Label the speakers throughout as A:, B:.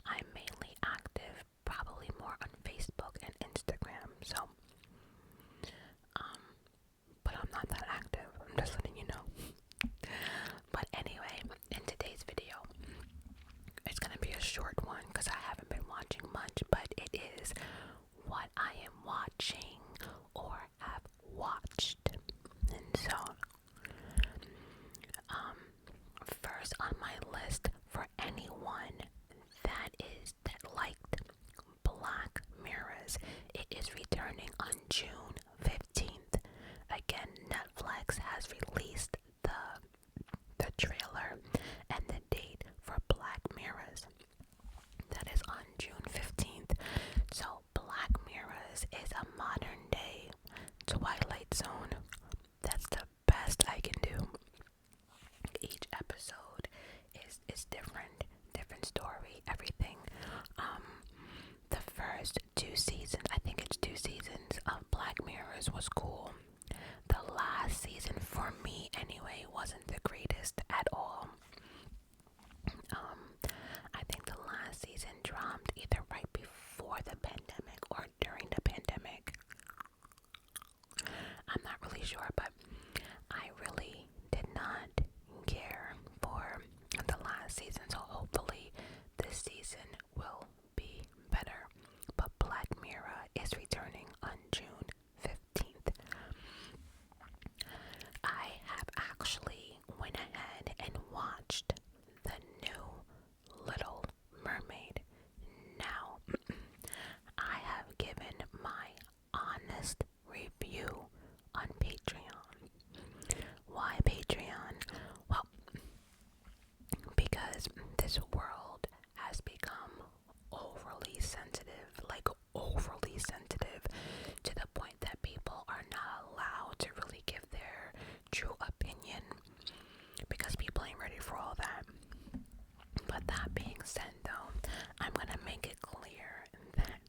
A: I'm mainly active, probably more on Facebook and Instagram. So, but I'm not that active. I'm just letting you know. But anyway, in today's video, it's gonna be a short one because I haven't been watching much, but it is what I am watching or have watched. And so, first on my list for anyone that liked Black Mirrors, it is returning on June 15th. Again, Netflix has released the trailer and the date for Black Mirrors. That is on June 15th. So Black Mirrors is a modern day Twilight Zone. That's the best I can do. Each episode is different story, everything. The first 2 seasons, I think it's 2 seasons of Black Mirrors was cool. The last season, for me anyway, wasn't the greatest at all. I think the last season dropped either right before the pandemic or during the pandemic. I'm not really sure, but I really did not care for the last season, so hopefully this season will be better. But Black Mirror is returning on June 15th. I have actually went ahead and watched the new Little Mermaid. Now, I have given my honest review on Patreon. Why Patreon? Well, because this world has become overly sensitive, to the point that people are not allowed to really give their true opinion because people ain't ready for all that. But that being said, though, I'm gonna make it clear that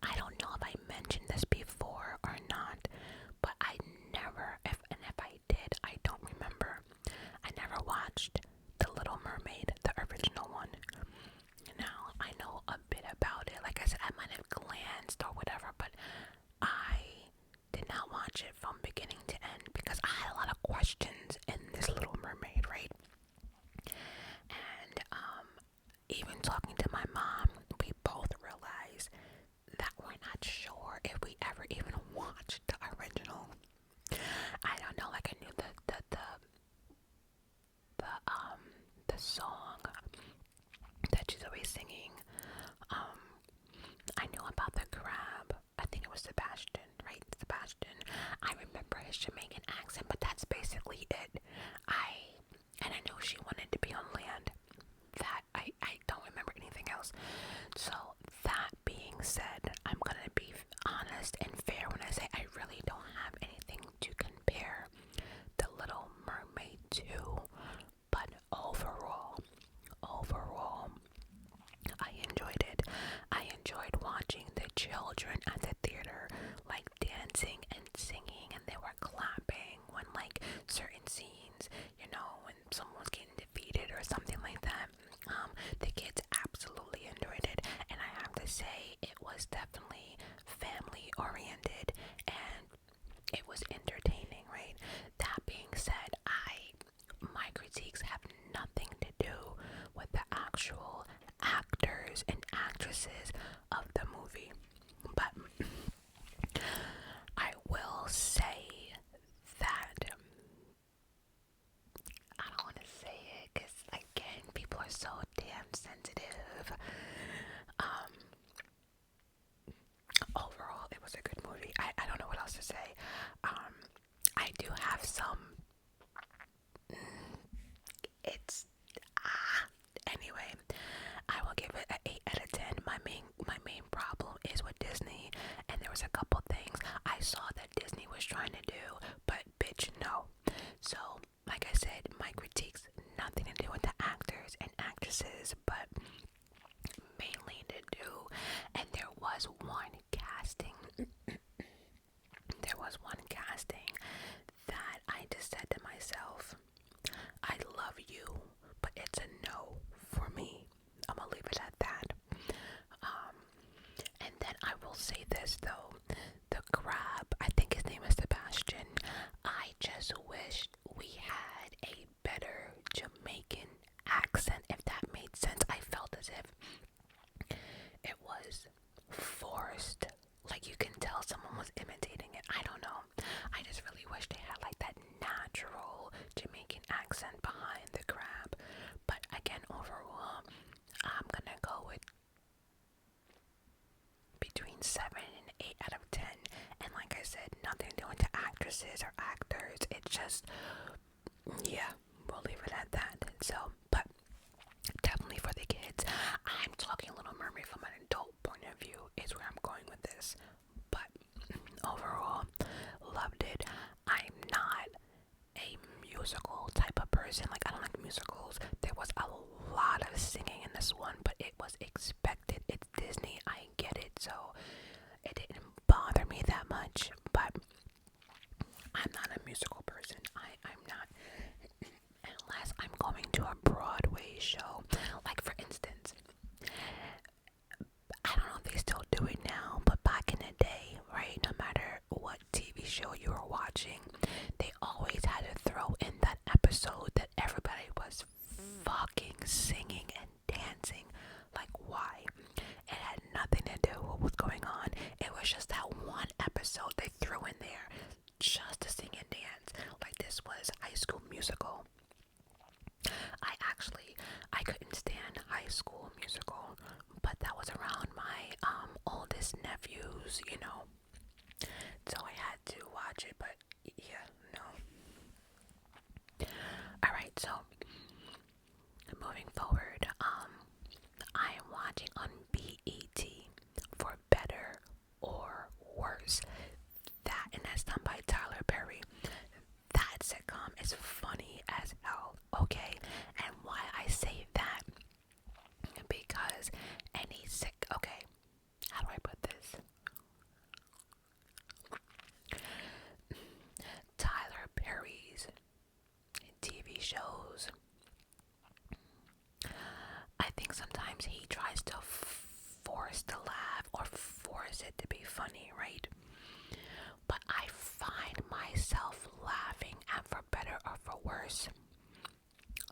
A: I don't know if I mentioned this before or not, but I never, if I did, I don't remember. I never watched The Little Mermaid, the original one. Now, I know a bit about it. Like I said, I might have glanced or whatever, but I did not watch it from beginning to end because I had a lot of questions in this Little Mermaid, right? And even talking to my mom, we both realized that we're not sure if we ever even watched the original. I don't know, like I knew the song that she's always singing. I knew about the crab. I think it was Sebastian, right? Sebastian. I remember his Jamaican accent, but that's basically it. And I know she wanted to be on land. That I don't remember anything else. So that being said, I'm gonna be honest and fair when I say I really don't have anything to compare The Little Mermaid to, but overall, I enjoyed it. I enjoyed watching the children at the theater, like dancing and singing, and they were clapping when like certain scenes, you know, when someone was getting defeated or something like that. The kids absolutely enjoyed it, and I have to say it was definitely family oriented and it was entertaining, right? That being said, my critiques have nothing to do with the actual actors and actresses of the movie, but I will say that I don't want to say it because again, people are so damn sensitive. Overall, it was a good movie. I don't know what else to say. I do have some. It's anyway. I will give it an 8 out of 10. My main problem is with Disney, and there was a couple things I saw that Disney was trying to do, but bitch, no. So, like I said, my critiques nothing to do with the actors and actresses, but mainly to do, and there was one casting that I just said to myself, I love you, but it's a no for me. I'm gonna leave it at that. just wished we had a better Jamaican accent, if that made sense. I felt as if it was forced. Like you can tell someone was imitating it. I don't know. I just really wish they had like that natural Jamaican accent behind the crab. But again, overall, I'm gonna go with between 7 and 8 out of 10. And like I said, nothing doing to actresses or actors. It's just, yeah, we'll leave it at that. So, but definitely for the kids. I'm talking Little Mermaid from an adult point of view is where I'm going with this. But overall, loved it. I'm not a musical type of person. Like, I don't like musicals. There was a lot of singing in this one, but it was expected. It's Disney. I get it. So it didn't bother me that much. But I'm not a musical person. I'm not. Unless I'm going to a Broadway show. Like, for instance, I don't know if they still do it now, but back in the day, right, no matter what TV show you were watching, they always had to throw in that episode that everybody was fucking singing and dancing. Like, why? It had nothing to do with what was going on. It was just that one episode they threw in there just to sing and dance. Like, this was High School Musical. I couldn't stand High School Musical, but that was around my oldest nephews, you know, so I had to watch it. But yeah, no. Alright, so moving forward, I am watching on BET For Better or Worse. That, and that's done by Tyler Perry. That sitcom is funny as hell, okay? And why I say that, because okay, how do I put this? Tyler Perry's TV shows, I think sometimes he tries to force to laugh or force it to be funny, right? But I find myself laughing at For Better or For Worse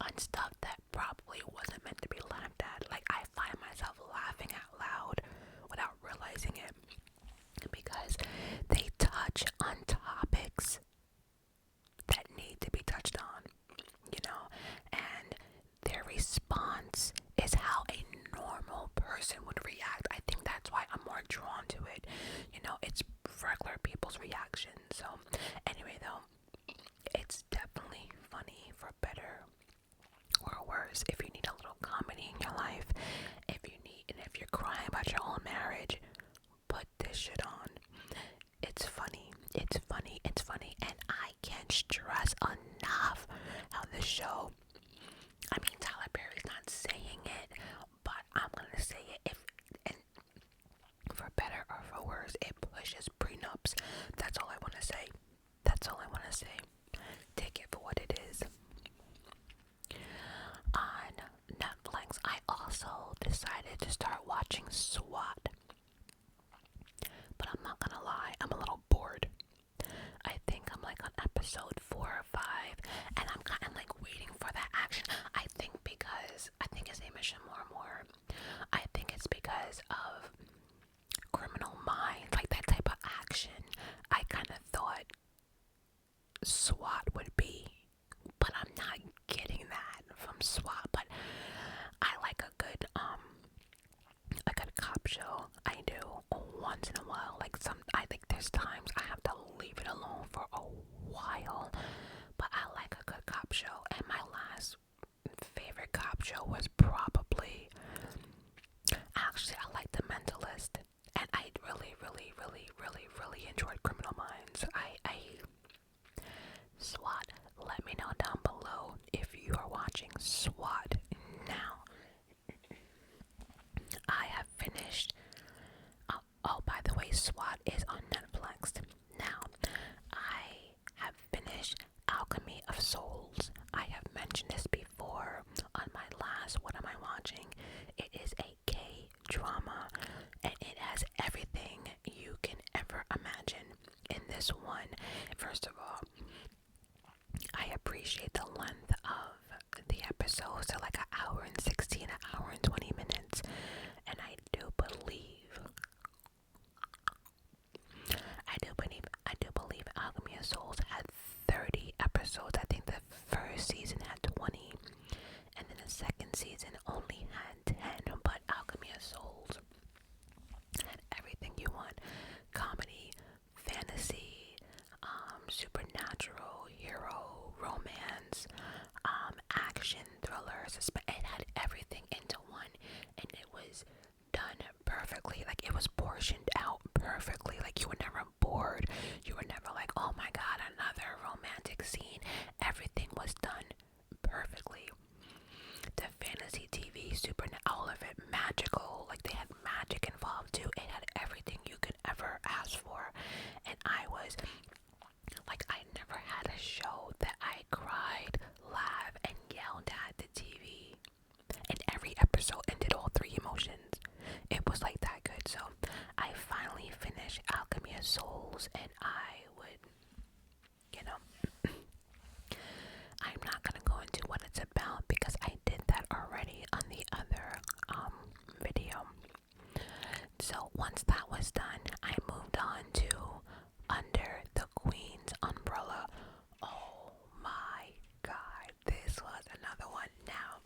A: on stuff that probably wasn't meant to be laughed at. Like, I find myself laughing out loud without realizing it, because they touch on topics that need to be touched on, you know, and their response is how a normal person would react. I think that's why I'm more drawn to it. You know, it's regular people's reaction. So anyway, though, it's definitely funny For Better or Worse. If you need a little comedy in your life, if you're crying about your own marriage, put this shit on. It's funny, and I can't stress enough how this show, I mean, Tyler Perry's not saying it, but I'm gonna say it. And For Better or For Worse, it pushes prenups. That's all I want to say. Take it for what it is. On Netflix, I also decided to start watching SWAT. But I'm not gonna lie, I'm a little bored. I think I'm like on episode 4 or 5, and I'm kind of like waiting for that action. I think his name is Shamor. I think it's because of Criminal Minds, like that type of action. I kind of thought SWAT would be, but I'm not getting that from SWAT. But I like a good cop show. I do once in a while. I think there's times I have to leave it alone for a while, but I like a good cop show. And my last favorite cop show was probably, actually, I like The Mentalist, and I really enjoyed Criminal Minds. SWAT, let me know down below if you are watching SWAT now. I have finished. Oh, by the way, SWAT is on Netflix. Now, I have finished Alchemy of Souls. I have mentioned this before on my last What Am I Watching? It is a K-drama, and it has everything you can ever imagine in this one. First of all, I appreciate the length of the episodes. They're like an hour and 16, an hour and 20 minutes. And I do believe Alchemy of Souls had 30 episodes. I think the first season had 20, and then the second season only had 10. But Alchemy of Souls had everything you want: comedy, fantasy, supernatural, hero, romance, action, thriller, suspense. It had everything into one, and it was done perfectly. Like, it was portioned out perfectly. Like, you were never bored. You were never like, oh my god, another romantic scene. Everything was done perfectly. The fantasy TV, super, all of it magical. Like, they had magic involved too. It had everything you could ever ask for. And I was like, I never had a show that I cried, laughed, and yelled at the TV. And every episode ended all three emotions. It was like that good. So I finally finished Alchemy of Souls, and I would, you know, I'm not gonna go into what it's about because I did that already on the other video. So once that was done, I moved on to Under the Queen's Umbrella. Oh my god, this was another one. Now,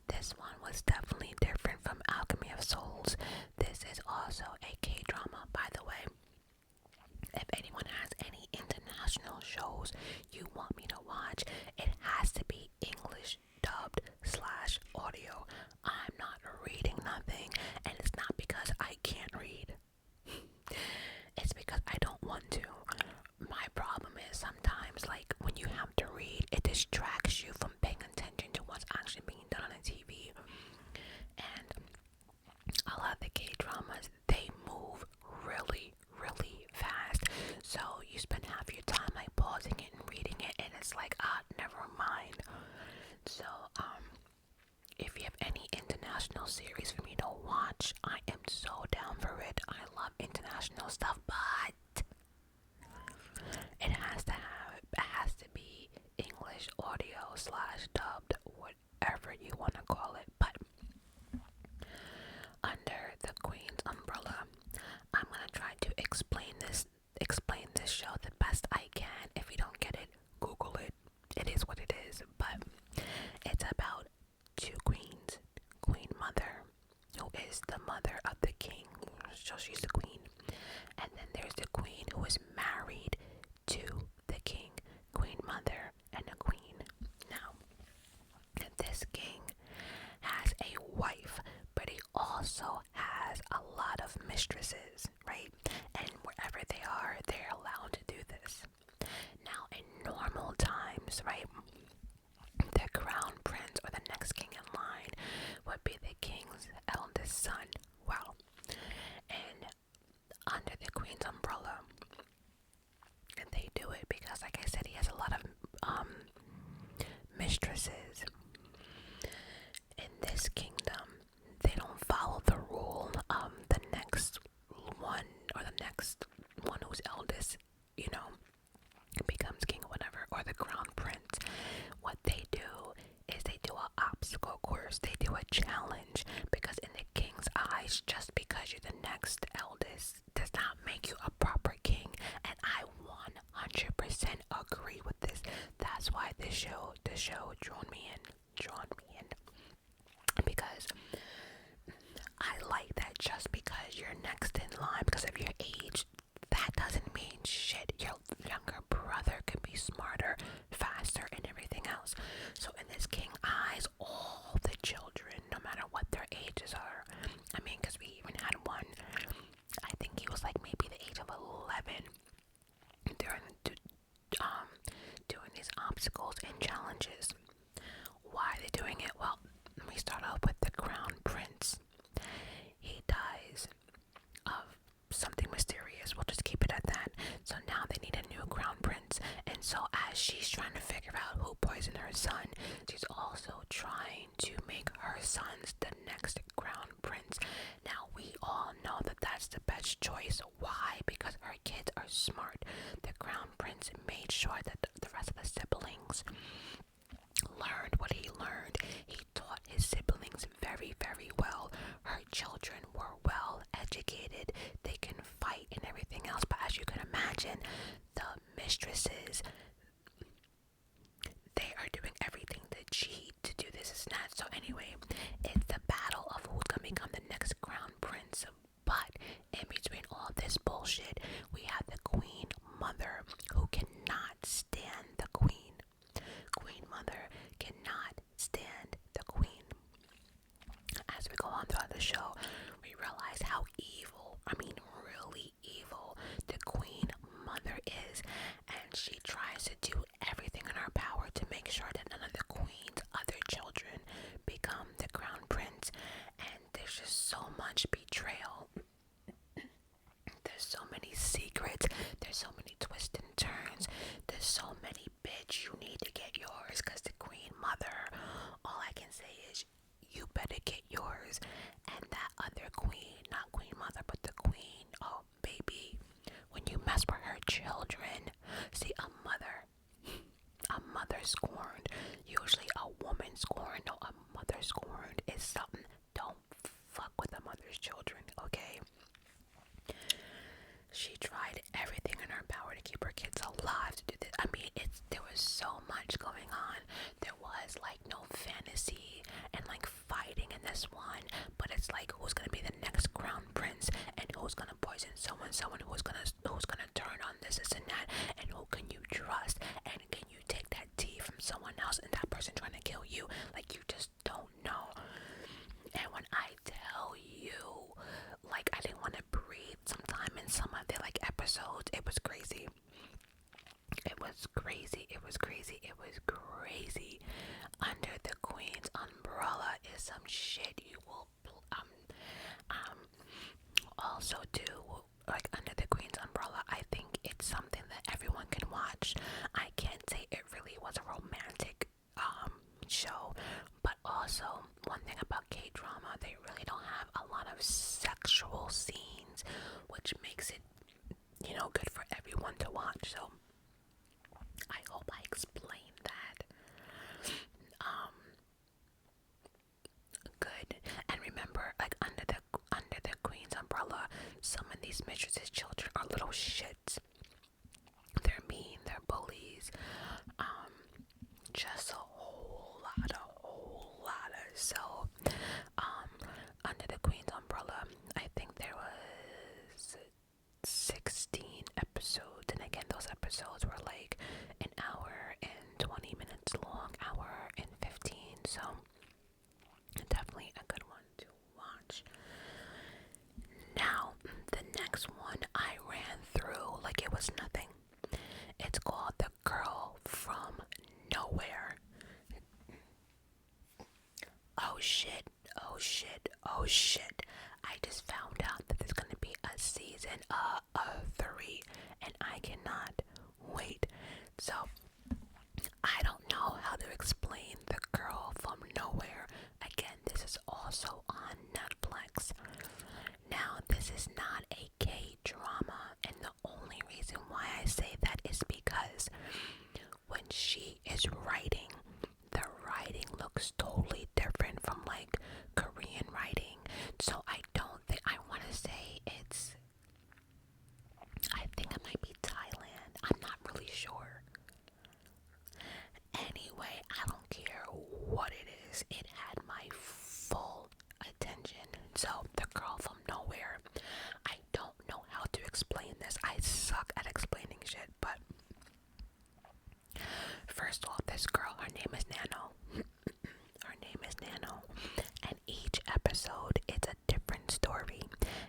A: this one was definitely different from Alchemy of Souls. This is also a K-drama, by the way. If anyone has any international shows you want me to watch, it has to be English dubbed / audio. I'm not reading nothing, and it's not because I can't read. It's because I don't want to. My problem is sometimes, like, when you have to read, it distracts you from paying attention to what's actually being done on the TV. And a lot of the K-dramas, they move really, really fast. So you spend half your time like pausing it and reading it, and it's like, never mind. So, if you have any international series for me to watch, I am so down for it. I love international stuff, but it has to be English audio / dubbed, whatever you want to call it. But Under the Queen's Umbrella, I'm gonna try to explain this show the best I can. If you don't get it, Google it. It is what it is. But it's about two queens. Queen Mother, who is the mother of the king, so she's the queen. And then there's the queen who is married to the king. Queen Mother and a queen. Now, this king has a wife, but he also has a lot of mistresses, right? And wherever they are, they're allowed to do this. Now, in normal times, right, the crown prince or the next king in line would be the king's eldest son. Wow. And Under the Queen's Umbrella, and they do it because, like I said, he has a lot of mistresses. In this kingdom, they don't follow the rule of the next one, or the next one who's eldest, you know, becomes king or whatever, or the crown prince. What they do is they do an obstacle course. They do a challenge, because in the king's eyes, just because you're the next eldest does not make you a proper king. And I 100% agree with this. That's why the show drawn me in, because I like that. Just because you're next in line because of your age, that doesn't mean shit. Your younger brother can be smarter, faster, and everything else. So in this king eyes, all the children, no matter what their ages are, I mean, because we even had one, I think he was like maybe the age of 11, doing these obstacles and challenges. Why are they doing it? Well, let me start off with the crown prince. He dies of something mysterious. We'll just keep it at that. So now they need a new crown prince. And so as she's trying to figure out who poisoned her son, she's also trying to make her sons the next crown prince. Now we all know that that's the best choice. Why? Because her kids are smart. The crown prince made sure that the rest of the siblings learned what he learned. He taught his siblings very, very well. Her children were well educated. They can fight and everything else. But as you can imagine, the mistresses, they are doing everything to cheat, to do this and that. So anyway, it's the battle of who's going to become the next crown prince. But in between all this bullshit, we have the queen mother who cannot stand the queen. Queen mother cannot stand the queen. As we go on throughout the show, we realize how evil, really evil, the queen mother is, and she tries to do everything in her power to make sure that none of the queen's other children become the crown prince. And there's just so much betrayal. There's so many secrets. There's so many twists and turns. There's so many, bitch, you need to get yours, because the queen mother, all I can say is, you better get yours. And that other queen, not queen mother, but the queen, oh baby, when you mess with her children, see, a mother scorned, usually a woman scorned, no, a mother scorned is something. Don't fuck with a mother's children, okay? She tried everything in her power to keep her kids alive, to do this. There was so much going on. There was like no fantasy and like fighting in this one, but it's like, who's gonna be the next crown prince, and who's gonna poison someone, who's gonna turn on this and that, and who can you trust, and can you take that tea from someone else and that person trying to kill you? Like, you just don't know. And when I tell you, like, I didn't want to breathe sometime in some of the like episodes. It was crazy. Under the queen's umbrella is some shit you will also do. Like, under the queen's umbrella, I think it's something that everyone can watch. I can't say it really was a romantic show, but also one thing about K-drama, they really don't have a lot of sexual scenes, which makes it, good for everyone to watch. So I hope I explained that good. And remember, like, under the queen's umbrella, some of these mistresses' children are little shits. They're mean, they're bullies, just a whole lot of. So under the queen's umbrella, I think there was 16 episodes, and again, those episodes were like an hour and 20 minutes long, hour and 15, so definitely a good one to watch. Now, the next one I ran through like it was nothing. It's called The Girl from Nowhere. Oh shit. I just found out that there's gonna be a season 3, and I cannot wait. So, I don't know how to explain The Girl from Nowhere. Again, this is also on Netflix. Now, this is not a K-drama, and the only reason why I say that is because when she is writing, the writing looks totally different from like Korean writing. So I want to say I think it might be Thailand. I'm not really sure. Anyway, I don't care what it is. It had my full attention. So, The Girl from Nowhere. I don't know how to explain this. I suck at explaining shit, but first off, this girl, her name is Nano. And each episode is a different story.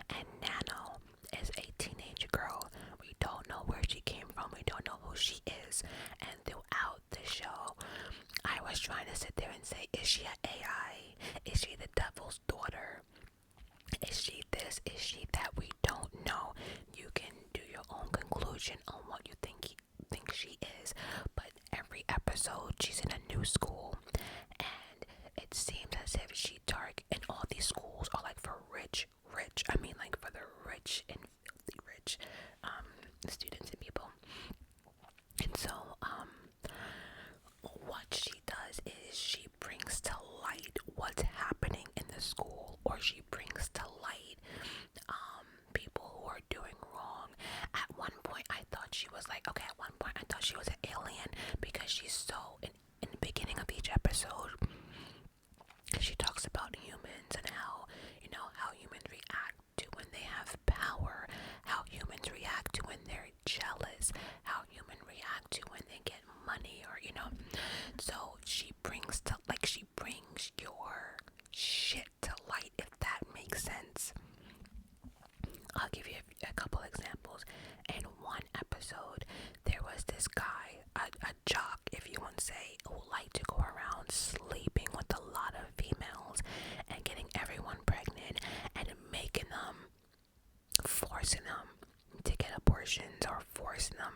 A: And Nano is a teenage girl. We don't know where she came from. We don't know who she is. And throughout the show, I was trying to sit there and say, is she an AI? Is she the devil's daughter? Is she this? Is she that? We don't know. You can do your own conclusion on what you think she is. But every episode, she's in a new school, and it seems as if she dark, and all these schools are like for rich. Like for the rich and filthy rich students and people. And so I thought she was an alien because she's so in the beginning of each episode, she talks about humans and how, how humans react to when they have power, how humans react to when they're jealous, how humans react to when they get money, or so she brings your shit to light, if that makes sense. I'll give you a couple examples. In one episode, there was this guy, a jock, if you want to say, who liked to go around sleeping with a lot of females and getting everyone pregnant and making them, forcing them to get abortions, or forcing them,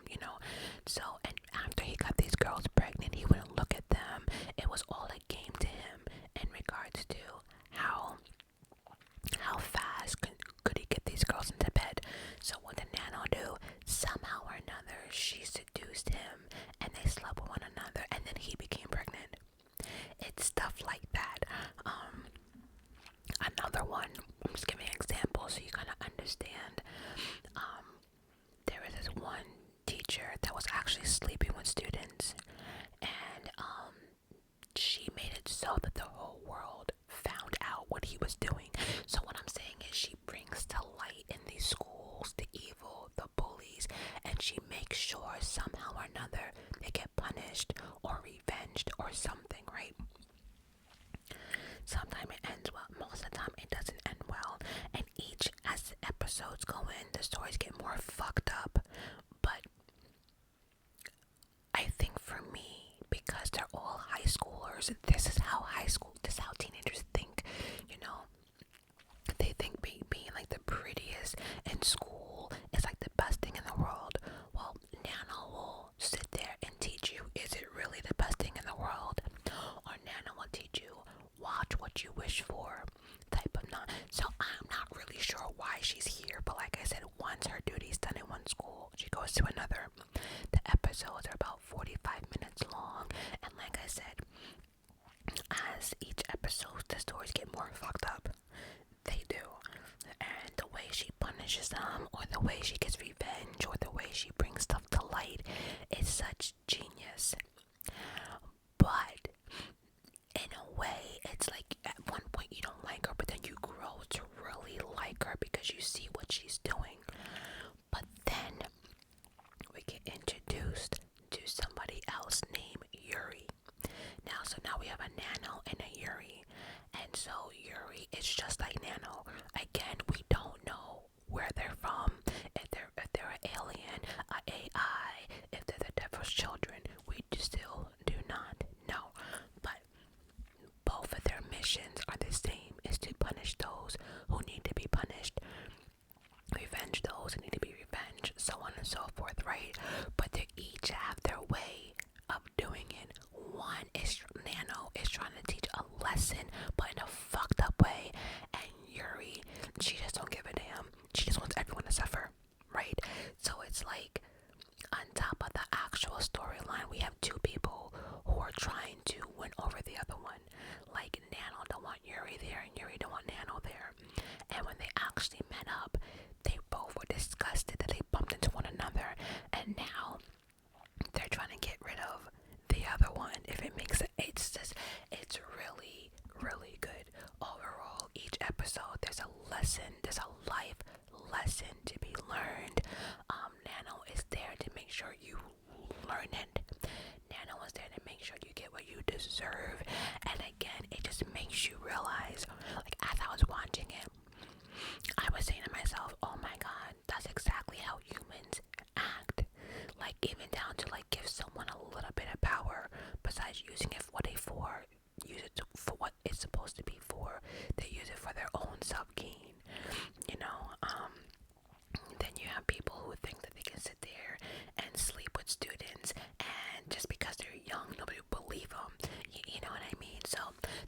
A: So, and after he got these girls pregnant, he wouldn't look at them. It was all a game to him in regards to how fast could he get these girls into bed. So what did Nano do? Somehow or another, she seduced him, and they slept with one another, and then he became pregnant. It's stuff like that. Another one, I'm just giving examples so you kind of understand. There was this one teacher that was actually sleeping with students, and she made it so that the whole world found out what he was doing. So what I'm saying is, she brings to light in these schools the evil, the bullies, and she makes sure somehow or another they get punished or revenged or something, right? Sometimes it ends well, most of the time it doesn't end well, and as the episodes go in, the stories get more fucked up. But I think for me, because they're all high schoolers, this is how teenagers think, they think being like the prettiest in school is like the best thing in the world. Well, Nana will sit there and teach you, is it really the best thing in the world? Or Nana will teach you, watch what you wish for, type of not. So I'm not really sure why she's here, but like I said, once her duty's done in one school, she goes to another. The episodes are about 45 minutes long, and like I said, as each episode, the stories get more fucked up. They do. And the way she punishes them, or the way she gets revenge, or the way she brings stuff to light, is such genius. But in a way, it's like at one point you don't like her, but then you grow to really like her because you see what she's doing. But then we get introduced to somebody else named Yuri. Now we have a Nano and a Yuri. And so Yuri is just like Nano. Again, we don't know where they're from, if they're an alien, an AI, if they're the devil's children. We still do not know. But both of their missions are the same, is to punish those who need to be punished, revenge those who need to be revenged, so on and so forth, right? But they each have their way of doing it. One is, Nano is trying to teach a lesson, but in a fucked up way, and Yuri, she just don't give a damn. She just wants everyone to suffer, right? So it's like, on top of the actual storyline, we have two people who are trying to win over the other one. Like, Nano don't want Yuri there, and Yuri don't want Nano there. And when they actually met up, they both were disgusted that they bumped into one another, and now they're trying to get rid of the other one, if it makes it. It's really, really good. Overall, each episode, there's a lesson, there's a life lesson to be learned. Nano is there to make sure you learn it. Nano is there to make sure you get what you deserve. And again, it just makes you realize, like, as I was watching it, I was saying to myself, oh my god, that's exactly how humans act. Like, even down to like give someone a little bit of power, besides using it for use it for what it's supposed to be for. They use it for their own self-gain, then you have people who think that they can sit there and sleep with students, and just because they're young, nobody will believe them. You know what I mean? So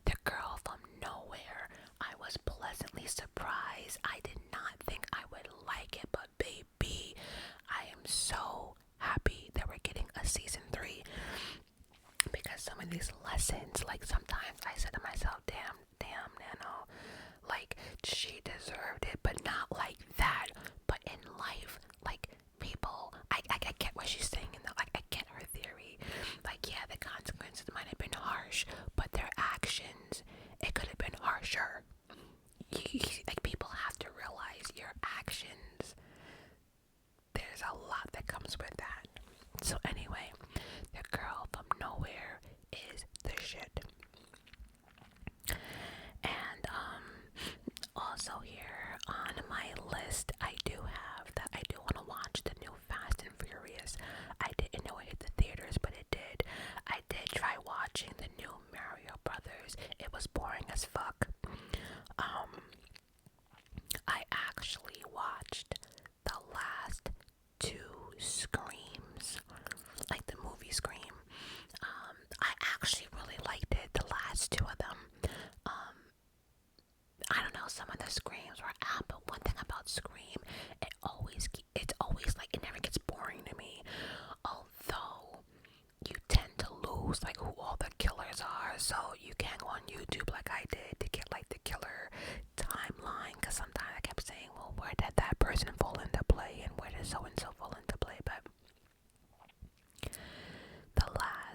A: the girl from nowhere, I was pleasantly surprised. I did not think I would like it, but baby, I am so happy that we're getting a season 3, because some of these lessons, like, sometimes I said to myself, damn Nano, like, she deserved it, but not like that. But in life, like, people, I get what she's saying, and like, I get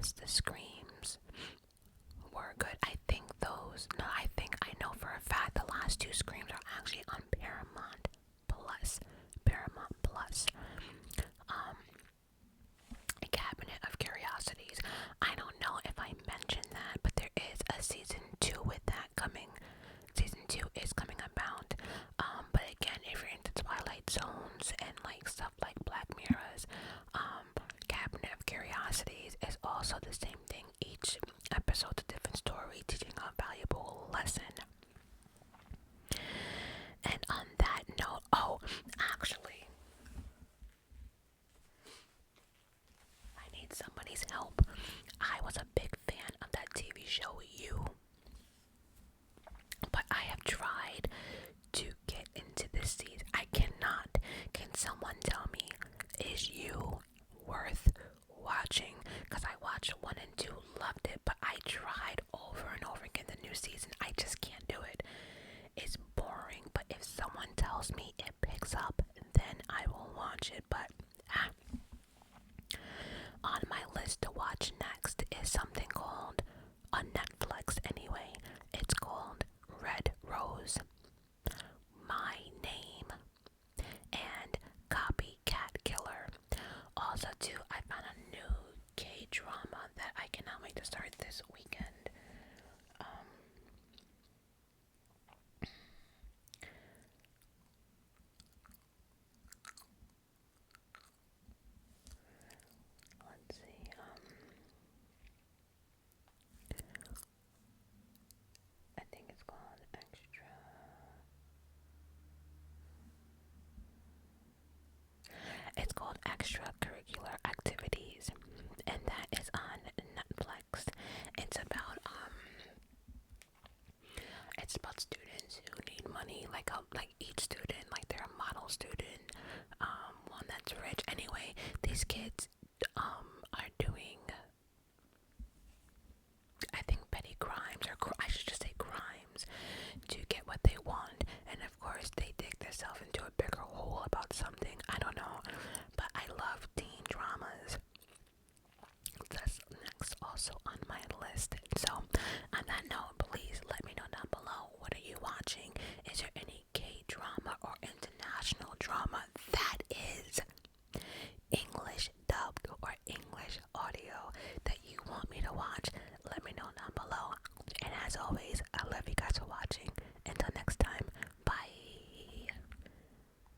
A: yes, the screams were good. I know for a fact the last two screams are actually on Paramount Plus. Paramount Plus. A Cabinet of Curiosities. I don't know if I mentioned that, but there is a season 2 with that coming. Season 2 is coming about. But again, if you're into Twilight Zones and like stuff like Black Mirrors, Cabinet of Curiosities is also the same thing. Each episode's a different story, teaching a valuable lesson. And on that note, actually, I need somebody's help. I was a big fan of that TV show, You. But I have tried to get into this season. I cannot. Can someone tell me, is You worth watching? Because I watched 1 and 2, loved it, but I tried over and over again the new season. I just can't do it. It's boring, but if someone tells me it picks up, then I will watch it. But on my list to watch next is something called, on Netflix anyway, it's called Red Rose, My Name, and Copycat Killer. Also too, I found a new K-drama that I cannot wait to start this weekend. Let's see, I think it's called Extracurricular Activities, and that is on Netflix. It's about students who need money, like each student, like they're a model student, one that's rich. Anyway, these kids are doing, I think, petty crimes, or I should just say crimes, to get what they want. And of course they dig themselves into a bigger hole about something, I don't know, but I love teen dramas. That's next also on my list. So on that note,